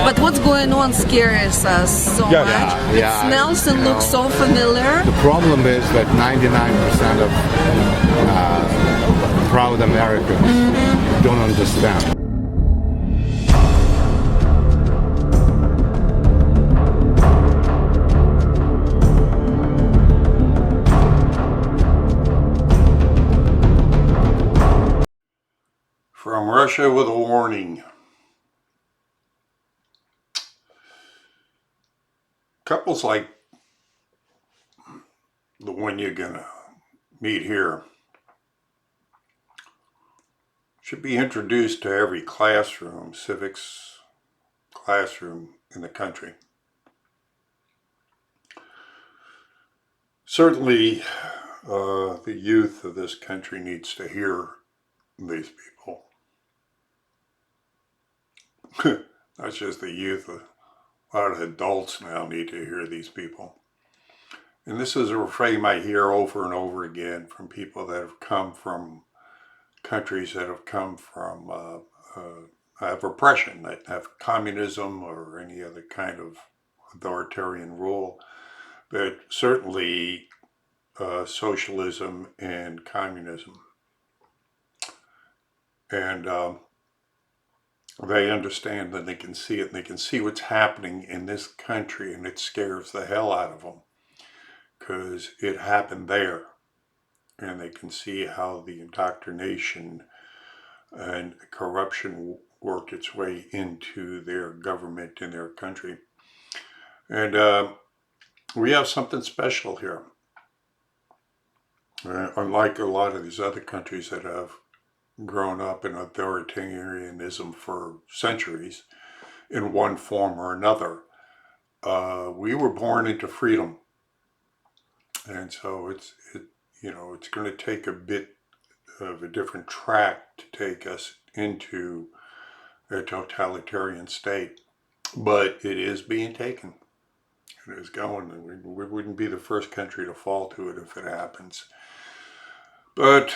But what's going on scares us so much. It smells and looks so familiar. The problem is that 99% of proud Americans don't understand. From Russia with a warning. Couples like the one you're gonna meet here should be introduced to every classroom, civics classroom in the country. Certainly, the youth of this country needs to hear these people. Not just the youth, a lot of adults now need to hear these people. And this is a refrain I hear over and over again from people that have come from countries that have come from have oppression, that have communism or any other kind of authoritarian rule, but certainly socialism and communism. And they understand that they can see it, and they can see what's happening in this country, and it scares the hell out of them because it happened there. And they can see how the indoctrination and corruption worked its way into their government in their country. And we have something special here. Unlike a lot of these other countries that have grown up in authoritarianism for centuries in one form or another, we were born into freedom. And so it's going to take a bit of a different track to take us into a totalitarian state, but it is being taken. It is going. We wouldn't be the first country to fall to it if it happens. But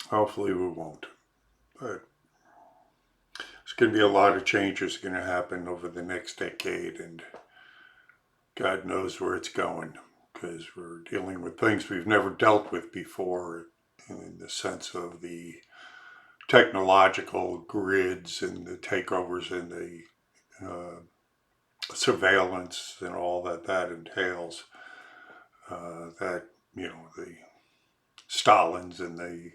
hopefully we won't. But there's going to be a lot of changes going to happen over the next decade, and God knows where it's going, because we're dealing with things we've never dealt with before in the sense of the technological grids and the takeovers and the surveillance and all that entails. The Stalins and the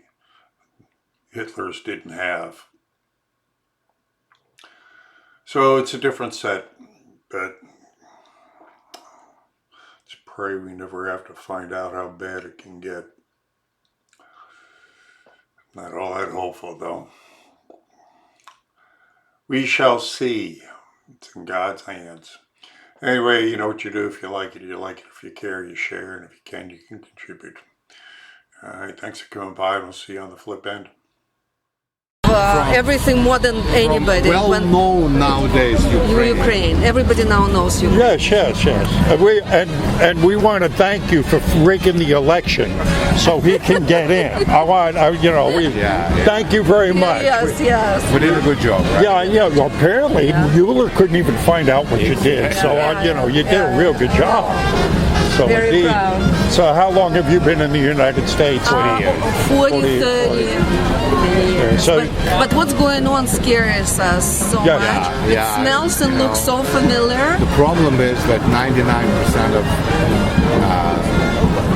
Hitlers didn't have. So it's a different set, but let's pray we never have to find out how bad it can get. Not all that hopeful though. We shall see. It's in God's hands. Anyway, you know what you do. If you like it, you like it. If you care, you share. And if you can contribute. All right, thanks for coming by, and we'll see you on the flip end. Everything more than anybody. Well known nowadays, Ukraine. Everybody now knows Ukraine. Yes. And we want to thank you for rigging the election so he can get in. Thank you very much. Yes. We did a good job, right? Yeah. Well, apparently Mueller couldn't even find out what you did. So you did a real good job. So very proud. So how long have you been in the United States? 40 years. But what's going on scares us so much. It smells and looks so familiar. The problem is that 99% of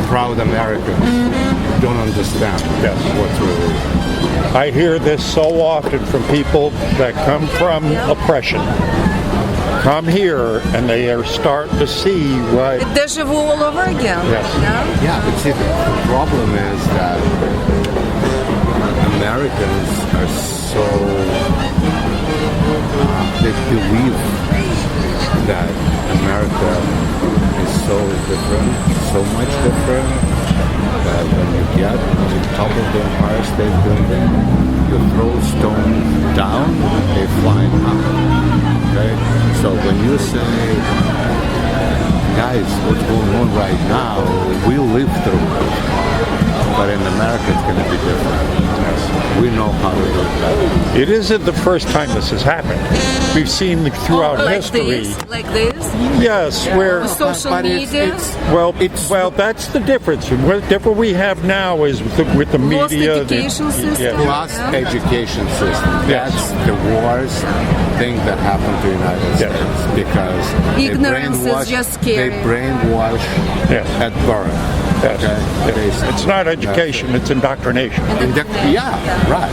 proud Americans don't understand what's really. I hear this so often from people that come from oppression. Come here and they are starting to see what... Deja vu all over again. Yes. Yeah, but see, the problem is that Americans are so... they believe that America is so different, so much different, that when you get to the top of the Empire State Building, you throw stones down, they fly up. Okay? So when you say, guys, what's going on right now, we live through it. But in America, it's going to be different. Yes. We know how to do it better. It isn't the first time this has happened. We've seen throughout like history. Like this? Yes, where With social but media? well, that's the difference. And what different we have now is with the Lost media. education system. Yeah. Plus education system. Yes. That's the worst thing that happened to the United Yes. States because Ignorance is just scary. They brainwash Yes. at birth. Yes. Okay? It's not education, it's indoctrination. Yeah, right.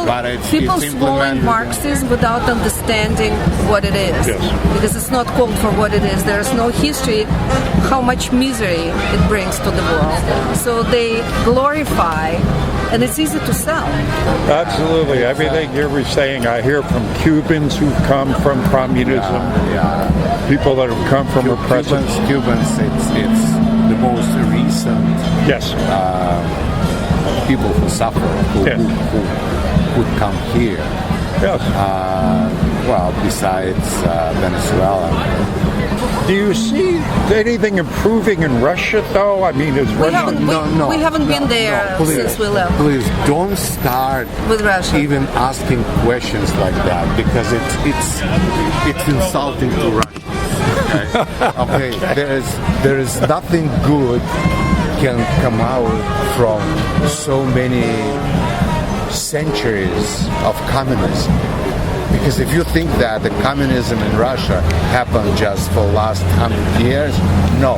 But People it's swallow implemented. Marxism without understanding what it is. Yes. Because it's not called for what it is. There's no history how much misery it brings to the world. So they glorify, and it's easy to sell. Absolutely. Everything you were saying, I hear from Cubans who've come from communism, people that have come from oppressive. Cubans, it's the most recent Yes. people who suffer, Yes. who come here. Yes. Well, besides Venezuela. Do you see anything improving in Russia, though? I mean, is We Russia... haven't, we haven't been there please, since we left Please don't start with Russia. even asking questions like that because it's insulting to Russians. Okay, there is nothing good can come out from so many centuries of communism. Because if you think that the communism in Russia happened just for the last 100 years, no.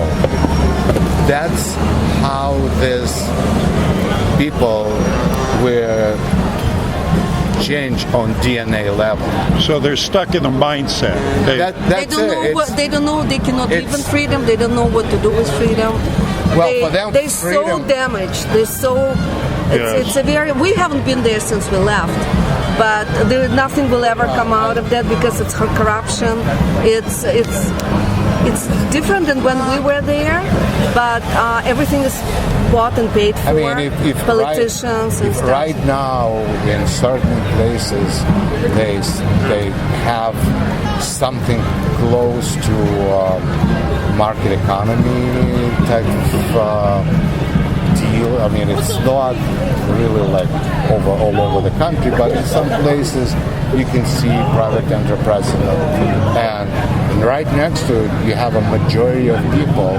That's how these people were changed on DNA level. So they're stuck in the mindset. They don't know they cannot live in freedom. They don't know what to do with freedom. Well, for them, they're so damaged. They're so. It's a very. We haven't been there since we left, but nothing will ever come out of that because it's corruption. It's different than when we were there, but everything is bought and paid for. I mean, if politicians and stuff. right now in certain places they have something close to market economy type of deal. I mean, it's not really like all over the country, but in some places you can see private enterprise and right next to it you have a majority of people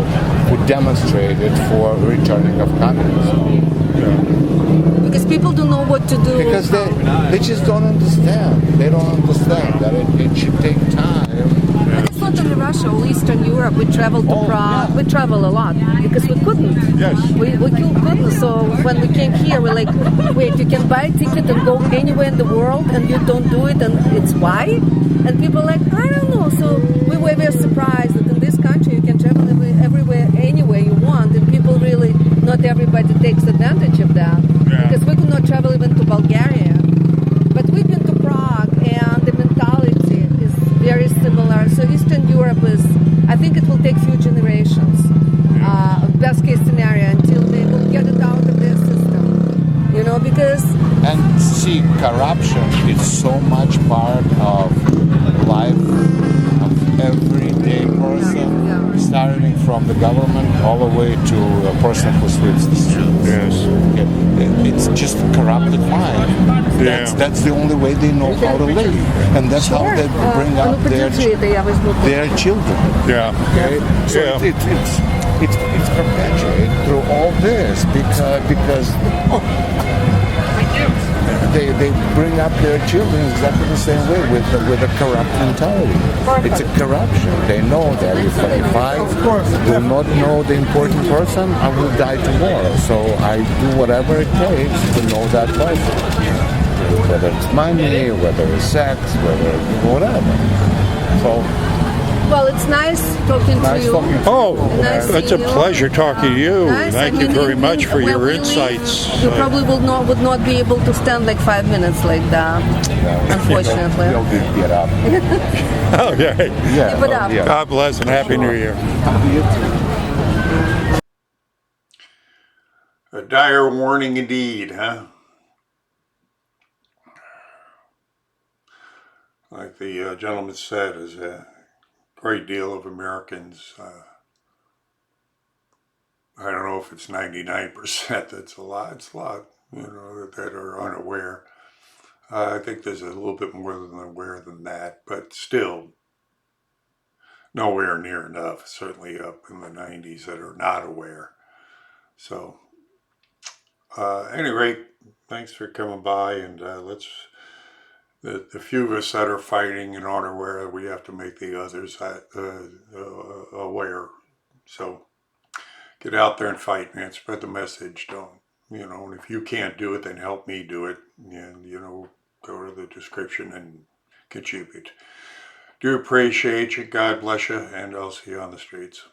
who demonstrated for returning of communism. Because people don't know what to do. Because they just don't understand. They don't understand that it should take time. And it's not only Russia or Eastern Europe. We travel to Prague. Yeah. We travel a lot because we couldn't. Yes. We couldn't. So when we came here, we're like, wait, you can buy a ticket and go anywhere in the world and you don't do it, and it's why? And people are like, I don't know. So we were very surprised that in this country you can travel everywhere, anywhere you want, and people really, not everybody takes advantage of that. Yeah. Because we could not travel even to Bulgaria. But we've been to Prague, and the mentality is very similar. So Eastern Europe is, I think it will take few generations, best case scenario, until they will get it out of their system. You know, because... And see, corruption is so much part of life of everyday person, starting from the government all the way to a person who sweeps the streets. Yes. It's just corrupted mind. That's the only way they know how to live. And that's how they bring up their children. Yeah. Okay? So it's perpetuated through all this because they bring up their children exactly the same way with a corrupt mentality. It's a corruption. They know that if I do not know the important person, I will die tomorrow. So I do whatever it takes to know that person. Whether it's money, whether it's sex, whatever. So. Well, it's nice talking to you. It's a pleasure talking to you. Nice. Thank you very much for your insights. You probably would not be able to stand like 5 minutes like that, unfortunately. You'll get up. Okay. Yeah. Keep it up. Yeah. God bless and Happy New Year. A dire warning indeed, huh? Like the gentleman said, is a great deal of Americans, I don't know if it's 99%, that's a lot, it's a lot, that are unaware. I think there's a little bit more than aware than that, but still nowhere near enough. Certainly up in the 90s that are not aware. So, at any rate, thanks for coming by, and the few of us that are fighting and aren't aware, we have to make the others aware. So get out there and fight, man. Spread the message. Don't, and if you can't do it, then help me do it. And, go to the description and contribute. Do appreciate you. God bless you, and I'll see you on the streets.